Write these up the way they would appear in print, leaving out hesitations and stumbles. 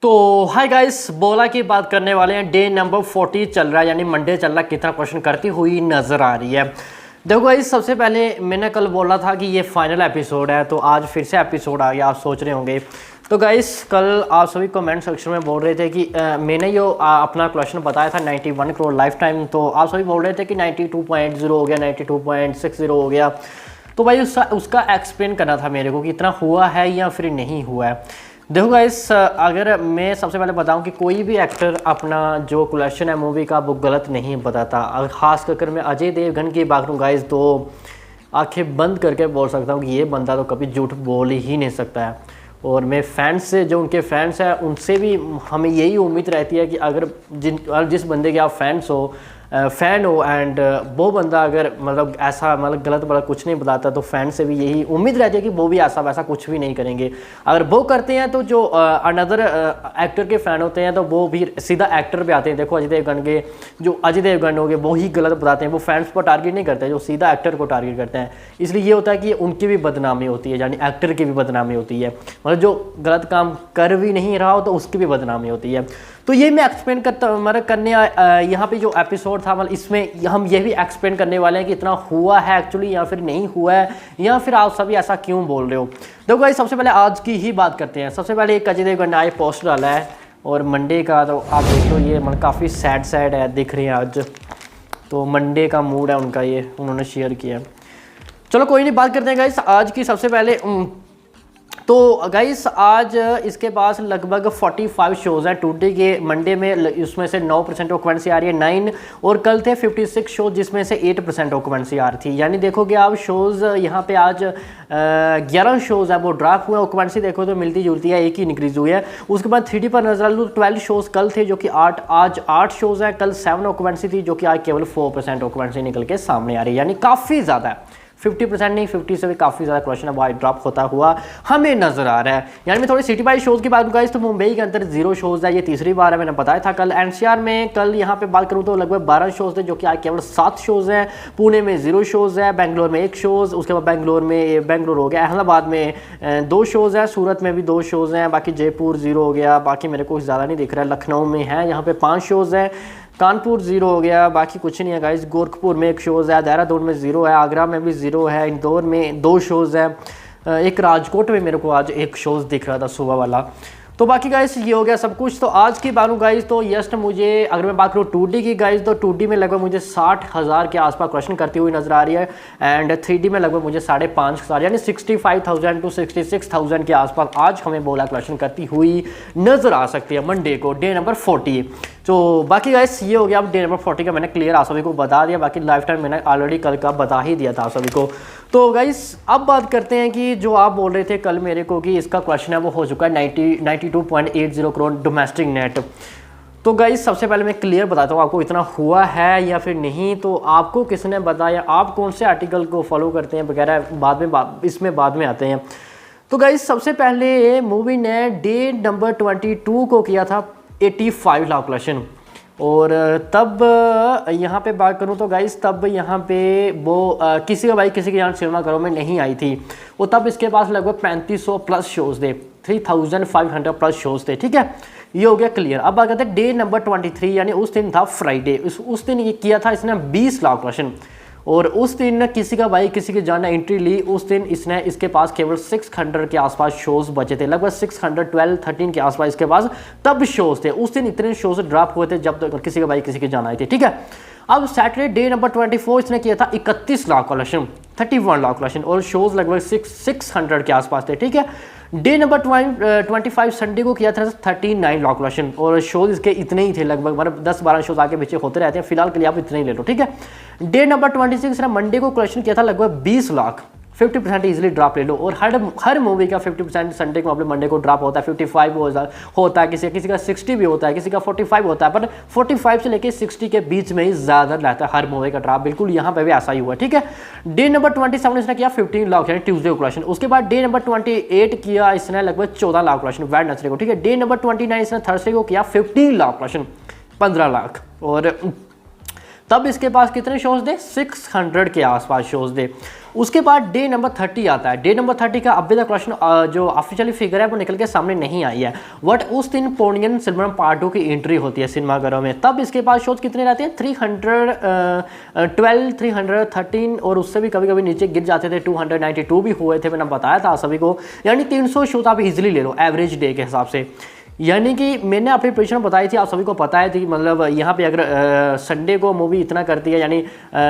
तो hi guys, बोला की बात करने वाले हैं। डे नंबर 40 चल रहा है, यानी मंडे चल रहा है। कितना क्वेश्चन करती हुई नज़र आ रही है। देखो गाइस, सबसे पहले मैंने कल बोला था कि ये फाइनल एपिसोड है, तो आज फिर से एपिसोड आ गया। आप सोच रहे होंगे तो गाइस, कल आप सभी कमेंट सेक्शन में बोल रहे थे कि मैंने जो अपना क्वेश्चन बताया था 91 करोड़ लाइफ टाइम, तो आप सभी बोल रहे थे कि 92.0 हो गया, 92.60 हो गया। तो भाई उसका एक्सप्लेन करना था मेरे को कि इतना हुआ है या फिर नहीं हुआ है। देखो गाइस, अगर मैं सबसे पहले बताऊं कि कोई भी एक्टर अपना जो क्वेश्चन है मूवी का वो गलत नहीं बताता। अगर ख़ास कर मैं अजय देवगन की बात करूँ गाइस, तो आंखें बंद करके बोल सकता हूँ कि ये बंदा तो कभी झूठ बोल ही नहीं सकता है। और मैं फैंस से, जो उनके फैंस हैं, उनसे भी हमें यही उम्मीद रहती है कि अगर जिस बंदे के आप फ़ैन हो एंड वो बंदा अगर मतलब ऐसा मतलब गलत बड़ा कुछ नहीं बताता, तो फैन से भी यही उम्मीद रहती है कि वो भी ऐसा वैसा कुछ भी नहीं करेंगे। अगर वो करते हैं तो जो अनदर एक्टर के फ़ैन होते हैं तो वो भी सीधा एक्टर पे आते हैं। देखो जो अजय देवगन हो गए, वो ही गलत बताते हैं। वो फैंस पर टारगेट नहीं करते, जो सीधा एक्टर को टारगेट करते हैं। इसलिए ये होता है कि उनकी भी बदनामी होती है, यानी एक्टर की भी बदनामी होती है। मतलब जो गलत काम कर भी नहीं रहा हो तो उसकी भी बदनामी होती है। तो ये मैं एक्सप्लेन करता मतलब करने यहाँ पे जो एपिसोड था, मतलब इसमें हम ये भी एक्सप्लेन करने वाले हैं कि इतना हुआ है एक्चुअली या फिर नहीं हुआ है, या फिर आप सभी ऐसा क्यों बोल रहे हो। देखो भाई, सबसे पहले आज की ही बात करते हैं। सबसे पहले एक अजय देवगन ने आए पोस्ट डाला है, और मंडे का तो आप देख लो, ये मतलब काफ़ी सैड है, दिख रहे हैं आज। तो मंडे का मूड है उनका, ये उन्होंने शेयर किया। चलो कोई नहीं, बात करते हैं गाइस आज की। सबसे पहले तो गाइस, आज इसके पास लगभग 45 शोज़ हैं टूडे के मंडे में। उसमें से 9% ऑक्यूपेंसी आ रही है, 9। और कल थे 56 शो, जिसमें से 8% ऑक्यूपेंसी आ रही थी। यानी देखोगे आप शोज़ यहाँ पे आज 11 शोज़ हैं वो ड्रॉप हुए। ऑक्यूपेंसी देखो तो मिलती जुलती है, एक ही इंक्रीज़ हुई है। उसके बाद 3D पर नजर लूँ, 12 शोज़ कल थे जो कि आज 8 शोज़ हैं। कल 7 ऑक्यूपेंसी थी, जो कि आज केवल 4% ऑक्यूपेंसी निकल के सामने आ रही है। यानी काफ़ी ज़्यादा है, 50% नहीं, 50 से भी काफ़ी ज़्यादा क्वेश्चन है वाइड ड्रॉप होता हुआ हमें नजर आ रहा है। यानी मैं थोड़ी सिटी वाइज शोज़ की बात करूँ तो मुंबई के अंदर 0 शोज़ है, ये तीसरी बार है, मैंने बताया था कल। एनसीआर में कल यहाँ पे बात करूँ तो लगभग 12 शोज़ थे, जो कि आज केवल 7 शोज़ हैं। पुणे में 0 शोज़ है, बेंगलोर में 1 शोज़, उसके बाद बेंगलोर हो गया, अहमदाबाद में 2 शोज़ हैं, सूरत में भी 2 शोज़ हैं, बाकी जयपुर 0 हो गया, बाकी मेरे को ज़्यादा नहीं दिख रहा है। लखनऊ में है, यहाँ पे 5 शोज़ हैं, कानपुर 0 हो गया, बाकी कुछ नहीं है गाइस। गोरखपुर में 1 शोज़ है, देहरादून में 0 है, आगरा में भी 0 है, इंदौर में 2 शोज़ है, एक राजकोट में मेरे को आज 1 शोज़ दिख रहा था सुबह वाला। तो बाकी गाइस ये हो गया सब कुछ। तो आज की बात गाइस, तो यस्ट मुझे, अगर मैं बात करूँ 2D की गाइस, तो 2D में लगभग मुझे 60,000 के आसपास क्वेश्चन करती हुई नजर आ रही है। एंड 3D में लगभग मुझे 5,500 यानी 65,000 to 66,000 के आसपास आज हमें बोला क्वेश्चन करती हुई नजर आ सकती है मंडे को, डे नंबर 40। तो बाकी गाइस ये हो गया। अब डे नंबर 40 का मैंने क्लियर आप सभी को बता दिया, बाकी लाइफ टाइम मैंने ऑलरेडी कल का बता ही दिया था आप सभी को। तो गाइस अब बात करते हैं कि जो आप बोल रहे थे कल मेरे को कि इसका क्वेश्चन है वो हो चुका है 92.80 करोड़ डोमेस्टिक नेट। तो गाइस सबसे पहले मैं क्लियर बताता हूँ आपको, इतना हुआ है या फिर नहीं। तो आपको किसने बताया, आप कौन से आर्टिकल को फॉलो करते हैं वगैरह, इसमें बाद में आते हैं। तो गाइस सबसे पहले मूवी ने डे नंबर 22 को किया था 85 लाख क्वेश्चन। और तब यहाँ पे बात करूँ तो गाइस, तब यहाँ पे वो किसी की जान सिनेमा घरों में नहीं आई थी। वो तब इसके पास लगभग 3500 प्लस शोज़ थे, 3500 प्लस शोज़ थे। ठीक है, ये हो गया क्लियर। अब बात करते हैं डे नंबर 23, यानी उस दिन था फ्राइडे। उस दिन ये किया था इसने 20 लाख क्वेश्चन। और उस दिन किसी की जान ने एंट्री ली। उस दिन इसके पास केवल 600 के आसपास शोज़ बचे थे, लगभग 612-13 के आसपास इसके पास तब शोज़ थे। उस दिन इतने शोज़ ड्रॉप हुए थे जब तक किसी की जान आई थी। ठीक है, अब सैटरडे डे नंबर 24 इसने किया था 31 लाख क्वेश्चन, 31 लाख क्वेश्चन, और शोज़ लगभग 600 के आसपास थे। ठीक है, डे नंबर 25 संडे को किया था 39 लाख क्वेश्चन, और शोज़ इसके इतने ही थे, लगभग मतलब 10-12 शोज़ आगे पीछे होते रहते हैं। फिलहाल के लिए आप इतने ही ले लो। ठीक है, डे नंबर 26 ने मंडे को क्वेश्चन किया था लगभग 20 लाख, 50% इजीली ड्रॉप ले लो। और हर मूवी का 50% संडे को मतलब मंडे को ड्रॉप होता है, 55 होता है, किसी का 60 भी होता है, किसी का 45 होता है, पर 45 से लेके 60 के बीच में ही ज़्यादा रहता है हर मूवी का ड्रॉप। बिल्कुल यहाँ पे भी ऐसा ही हुआ। ठीक है, डे नंबर 27 इसने किया 15 लाख यानी ट्यूसडे को क्वेश्चन। उसके बाद डे नंबर 28 किया इसने लगभग 14 लाख क्वेश्चन वेडनेसडे को। ठीक है, डे नंबर 29 इसने थर्सडे को किया 15 लाख क्वेश्चन, 15 लाख। और तब इसके पास कितने शोज थे, 600 के आसपास शोज थे। उसके बाद डे नंबर 30 आता है। डे नंबर 30 का अभी तक क्वेश्चन जो ऑफिशियली फिगर है वो निकल के सामने नहीं आई है, बट उस दिन पोनियन सेल्वन पार्ट 2 की एंट्री होती है सिनेमाघरों में। तब इसके पास शोज कितने रहते हैं, 312, 313 और उससे भी कभी कभी नीचे गिर जाते थे, 292 भी हुए थे, मैंने बताया था सभी को। यानी 300 शोज आप इजीली ले लो एवरेज डे के हिसाब से। यानी कि मैंने अपनी प्रेडिक्शन बताई थी, आप सभी को पता है कि मतलब यहाँ पे अगर संडे को मूवी इतना करती है, यानी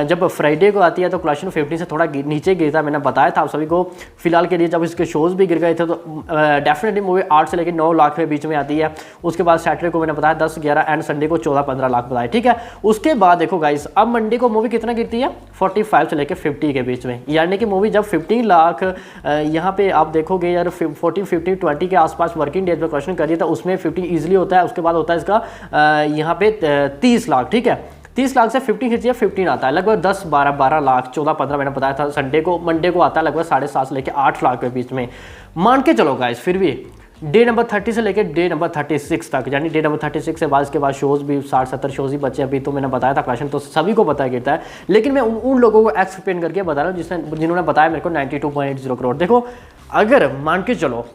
जब फ्राइडे को आती है तो कलेक्शन 50 से थोड़ा नीचे गिरता है, मैंने बताया था आप सभी को। फिलहाल के लिए जब इसके शोज़ भी गिर गए थे तो डेफिनेटली मूवी 8 से लेकर 9 लाख के बीच में आती है। उसके बाद सैटरडे को मैंने बताया 10-11 एंड संडे को 14-15 लाख बताया, ठीक है। उसके बाद देखो गाइस, अब मंडे को मूवी कितना गिरती है, 45 से लेकर 50 के बीच में। यानी कि मूवी जब 15 लाख यहाँ पे आप देखोगे यार 40, 50, 20 के आसपास वर्किंग डेज में क्वेश्चन करिए तो उसमें 50 इजीली होता है। उसके बाद होता है इसका यहाँ पे 30 लाख, ठीक है। 30 लाख से 50 खींचिए, 15 आता है, लगभग 10, 12 लाख, 14-15 मैंने बताया था। संडे को मंडे को आता है लगभग 7.5 से लेकर 8 लाख के बीच में। मान के चलो गाइस, फिर भी डे नंबर 30 से लेकर डे नंबर 36 तक, यानी डे नंबर 36 से बाद इसके बाद शोज़ भी 60-70 शोज़ ही बचे अभी, तो मैंने बताया था क्वेश्चन तो सभी को पता गिरता है। लेकिन मैं उन लोगों को एक्सप्लेन करके बता रहा हूँ जिन्होंने बताया मेरे को 92.0 करोड़। देखो अगर मान के चलो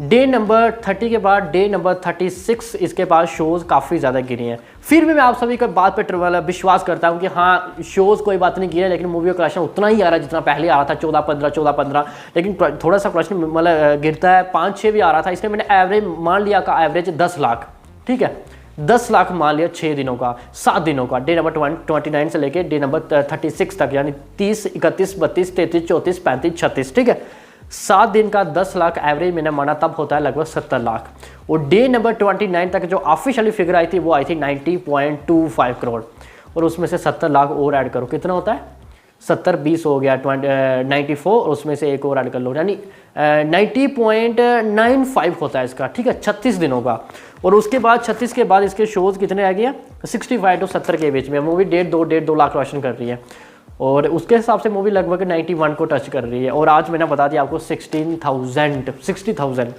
डे नंबर 30 के बाद डे नंबर 36 इसके बाद शोज़ काफ़ी ज़्यादा गिरे हैं, फिर भी मैं आप सभी का बात पे विश्वास करता हूँ कि हाँ शोज़ कोई बात नहीं गिरे, लेकिन मूवी का कलेक्शन उतना ही आ रहा है जितना पहले आ रहा था, 14-15, लेकिन थोड़ा सा कलेक्शन मतलब गिरता है, 5-6 भी आ रहा था। इसलिए मैंने एवरेज मान लिया का एवरेज 10 लाख, ठीक है, 10 लाख मान लिया 6 दिनों का, 7 दिनों का, डे नंबर 29 से लेके डे नंबर 36 तक, यानी 30, 31, 32, 33, 34, 35, 36, ठीक है। 7 दिन का 10 लाख एवरेज मैंने माना, तब होता है लगभग 70 लाख। और डे नंबर 29 तक जो ऑफिशियली फिगर आई थी वो आई थी 90.25 करोड़, और उसमें से 70 लाख और ऐड करो, कितना होता है, 70, 20 हो गया 94, और उसमें से एक और ऐड कर लो, यानी 90.95 होता है इसका, ठीक है, 36 दिनों का। और उसके बाद 36 के बाद इसके शोज़ कितने आ गए, 65 to 70 के बीच में। मूवी 1.5 लाख रोशन कर रही है, और उसके हिसाब से मूवी लगभग 91 को टच कर रही है। और आज मैंने बता दिया आपको 60,000।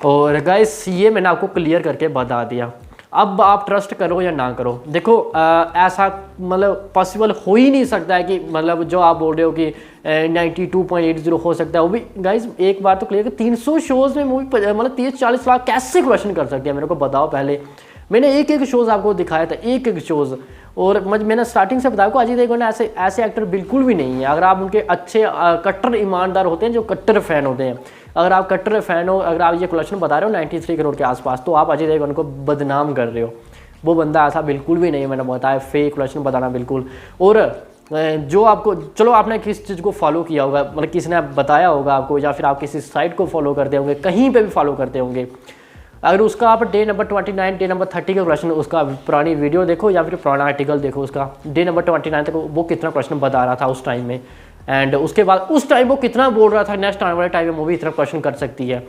और गाइस ये मैंने आपको क्लियर करके बता दिया। अब आप ट्रस्ट करो या ना करो, देखो ऐसा मतलब पॉसिबल हो ही नहीं सकता है कि मतलब जो आप बोल रहे हो कि 92.80 हो सकता है। वो भी गाइस एक बार तो क्लियर कि 300 शोज़ में मूवी मतलब 30-40 लाख कैसे क्वेश्चन कर सकते हैं, मेरे को बताओ। पहले मैंने एक शोज़ आपको दिखाया था, एक शोज़, और मैंने स्टार्टिंग से बताया को अजय देवगन ऐसे एक्टर बिल्कुल भी नहीं है। अगर आप उनके अच्छे कट्टर ईमानदार होते हैं, जो कट्टर फैन होते हैं, अगर आप कट्टर फैन हो, अगर आप ये कलेक्शन बता रहे हो 93 करोड़ के आसपास, तो आप अजय देवगन को बदनाम कर रहे हो। वो बंदा ऐसा बिल्कुल भी नहीं है, मैंने बताया फेक कलेक्शन बताना बिल्कुल। और जो आपको, चलो आपने किस चीज़ को फॉलो किया होगा, मतलब किसी ने बताया होगा आपको, या फिर आप किसी साइट को फॉलो करते होंगे, कहीं पर भी फॉलो करते होंगे, अगर उसका आप डे नंबर 29, डे नंबर 30 का क्वेश्चन, उसका पुरानी वीडियो देखो या फिर पुराना आर्टिकल देखो, उसका डे नंबर 29 तक वो कितना क्वेश्चन बता रहा था उस टाइम में, एंड उसके बाद उस टाइम वो कितना बोल रहा था नेक्स्ट आने वाले टाइम में मूवी इतना क्वेश्चन कर सकती है।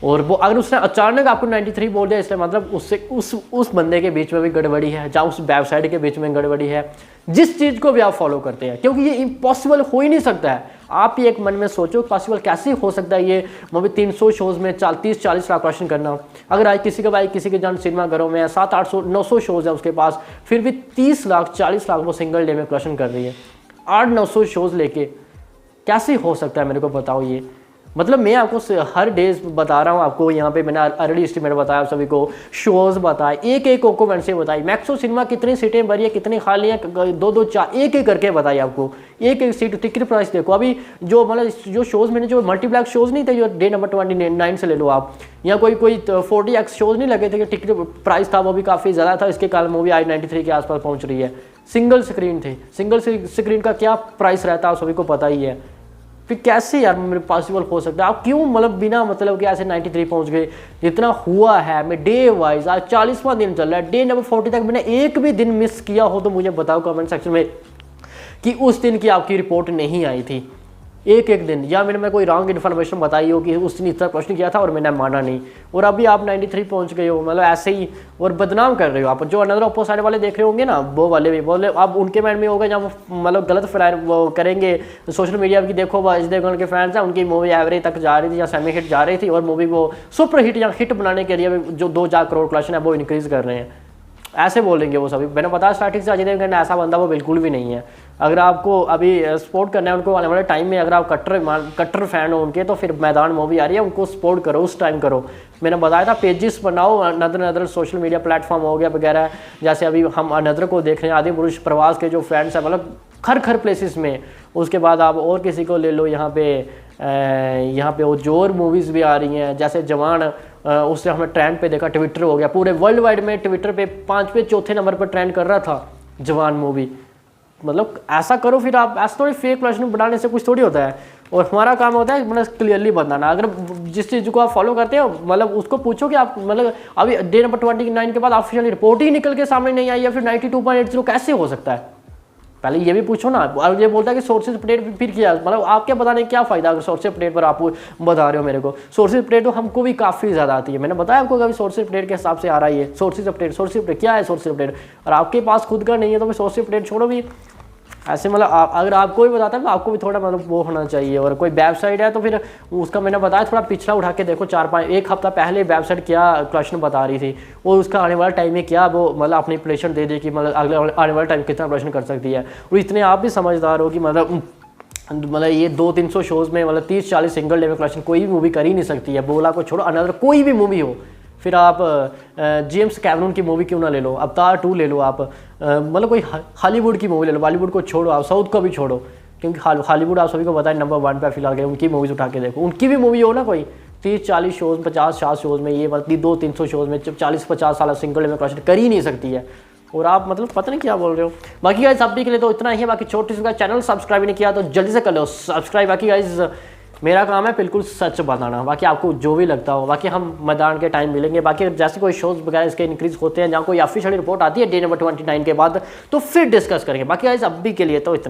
और वो अगर उसने अचानक आपको 93 बोल दिया, इसलिए मतलब उससे उस बंदे के बीच में भी गड़बड़ी है, जहाँ उस वेबसाइट के बीच में गड़बड़ी है, जिस चीज़ को भी आप फॉलो करते हैं, क्योंकि ये इम्पॉसिबल हो ही नहीं सकता है। आप ही एक मन में सोचो पॉसिबल कैसे हो सकता है ये मूवी 300 शोज़ में 30-40 लाख क्वेश्चन करना। अगर आज किसी के जान सिनेमाघरों में 700-800-900 शोज़ है उसके पास, फिर भी 30 लाख 40 लाख वो सिंगल डे में क्वेश्चन कर रही है। 800-900 शोज़ लेके कैसे हो सकता है, मेरे को बताओ। ये मतलब मैं आपको हर डेज बता रहा हूँ आपको, यहाँ पे मैंने अर्ली एस्टिमेट बताया, सभी को शोज़ बताए, एक को मैंने से बताई, मैक्सो सिनेमा कितनी सीटें भरी है, कितनी खाली हैं, 2-2, 4 एक करके बताई आपको, एक सीट। टिकट प्राइस देखो अभी जो मतलब जो शोज़ मैंने, जो मल्टीप्लेक्स शोज़ नहीं थे जो डे नंबर 29 से ले लो आप, या कोई 40x शोज़ नहीं लगे थे कि टिकट प्राइस था वो भी काफ़ी ज़्यादा था, इसके कारण मूवी आज 93 के आसपास पहुँच रही है। सिंगल स्क्रीन थे, सिंगल स्क्रीन का क्या प्राइस रहता है सभी को पता ही है। फिर कैसे यार मेरे पॉसिबल हो सकता है, आप क्यों मतलब बिना मतलब कि ऐसे 93 पहुंच गए। जितना हुआ है मैं डे वाइज, आज 40वां दिन चल रहा है, डे नंबर 40 तक मैंने एक भी दिन मिस किया हो तो मुझे बताओ कमेंट सेक्शन में कि उस दिन की आपकी रिपोर्ट नहीं आई थी एक दिन, या मैं कोई रॉन्ग इन्फॉर्मेशन बताई हो कि उस दिन इतना क्वेश्चन किया था और मैंने माना नहीं, और अभी आप 93 पहुंच गए हो, मतलब ऐसे ही और बदनाम कर रहे हो आप। जो अनदर अपोजिट साइड वाले देख रहे होंगे ना, वो वाले भी बोले अब उनके माइंड में होगा जहाँ वो मतलब गलत फ्लायर वो करेंगे सोशल मीडिया की, देखो अजय देवगन के फैंस हैं, उनकी मूवी एवरेज तक जा रही थी या सेमी हिट जा रही थी, और मूवी वो सुपर हिट या हिट बनाने के लिए जो 2-4 करोड़ कलेक्शन है वो इंक्रीज़ कर रहे हैं। ऐसे बोलेंगे वो सभी। मैंने बताया स्टार्टिंग से अजय देवगन ऐसा बंदा वो बिल्कुल भी नहीं है। अगर आपको अभी सपोर्ट करना है उनको आने वाले टाइम में, अगर आप कट्टर फैन हो उनके, तो फिर मैदान मूवी आ रही है, उनको सपोर्ट करो, उस टाइम करो। मैंने बताया था पेजेस बनाओ, अनदर सोशल मीडिया प्लेटफॉर्म हो गया वगैरह, जैसे अभी हम अनदर को देख रहे हैं, आदि पुरुष प्रवास के जो फैंस हैं, मतलब खर प्लेसेस में। उसके बाद आप और किसी को ले लो, यहाँ पे वो जो और मूवीज़ भी आ रही हैं, जैसे जवान, उससे हमने ट्रेंड पे देखा, ट्विटर हो गया, पूरे वर्ल्ड वाइड में ट्विटर पे 5वें 4थे नंबर पर ट्रेंड कर रहा था जवान मूवी। मतलब ऐसा करो फिर आप, ऐसा थोड़ी फेक वर्जन बनाने से कुछ थोड़ी होता है। और हमारा काम होता है मतलब क्लियरली बताना। अगर जिस चीज़ को आप फॉलो करते हो, मतलब उसको पूछो कि आप, मतलब अभी डे नंबर 29 के बाद ऑफिशियल रिपोर्ट ही निकल के सामने नहीं आई, या फिर 92.80 कैसे हो सकता है, पहले ये भी पूछो ना। और ये बोलता है कि सोर्सेज अपडेट फिर किया, मतलब आप क्या बताने क्या फ़ायदा अगर सोर्सेज अपडेट पर आप बता रहे हो मेरे को। सोर्सेज अपडेट तो हमको भी काफ़ी ज़्यादा आती है, मैंने बताया आपको कभी सोर्सेज अपडेट के हिसाब से आ रहा है ये सोर्सेज अपडेट क्या है सोर्सेज अपडेट। और आपके पास खुद का नहीं है तो फिर सोर्सेज अपडेट छोड़ो भी। ऐसे मतलब अगर आपको भी बताता है तो आपको भी थोड़ा मतलब वो होना चाहिए। और कोई वेबसाइट है तो फिर उसका मैंने बताया थोड़ा पिछला उठा के देखो, 4-5 एक हफ्ता पहले वेबसाइट क्या क्वेश्चन बता रही थी, और उसका आने वाला टाइम में क्या वो मतलब अपनी प्रेडिक्शन दे दी कि मतलब अगले आने वाला टाइम कितना प्रश्न कर सकती है। और इतने आप भी समझदार हो कि मतलब ये 200-300 शोज़ में मतलब 30-40 सिंगल लेवल क्वेश्चन कोई भी मूवी कर ही नहीं सकती है। बोला को छोड़ो, अनदर कोई भी मूवी हो, फिर आप जेम्स कैमरून की मूवी क्यों ना ले लो, अवतार 2 ले लो आप, मतलब कोई हॉलीवुड की मूवी ले लो, बॉलीवुड को छोड़ो, आप साउथ को भी छोड़ो, क्योंकि हॉलीवुड आप सभी को पता है नंबर 1 पे फिलहाल गए। उनकी मूवीज़ उठा के देखो, उनकी भी मूवी हो ना कोई 30-40 शोज़, 50-60 शोज़ में, ये मतलब 200-300 शोज़ में 40-50 साल सिंगल में क्वेश्चन कर ही नहीं सकती है। और आप मतलब पता नहीं क्या बोल रहे हो। बाकी गाइस अभी के लिए तो इतना ही है। बाकी छोटी सी चैनल सब्सक्राइब नहीं किया तो जल्दी से कर लो सब्सक्राइब। बाकी गाइस मेरा काम है बिल्कुल सच बताना, बाकी आपको जो भी लगता हो। बाकी हम मैदान के टाइम मिलेंगे, बाकी जैसे कोई शोज़ वगैरह इसके इंक्रीज होते हैं, जहाँ कोई ऑफिशियल रिपोर्ट आती है डे नंबर 29 के बाद, तो फिर डिस्कस करेंगे। बाकी गाइस अभी के लिए तो इतना।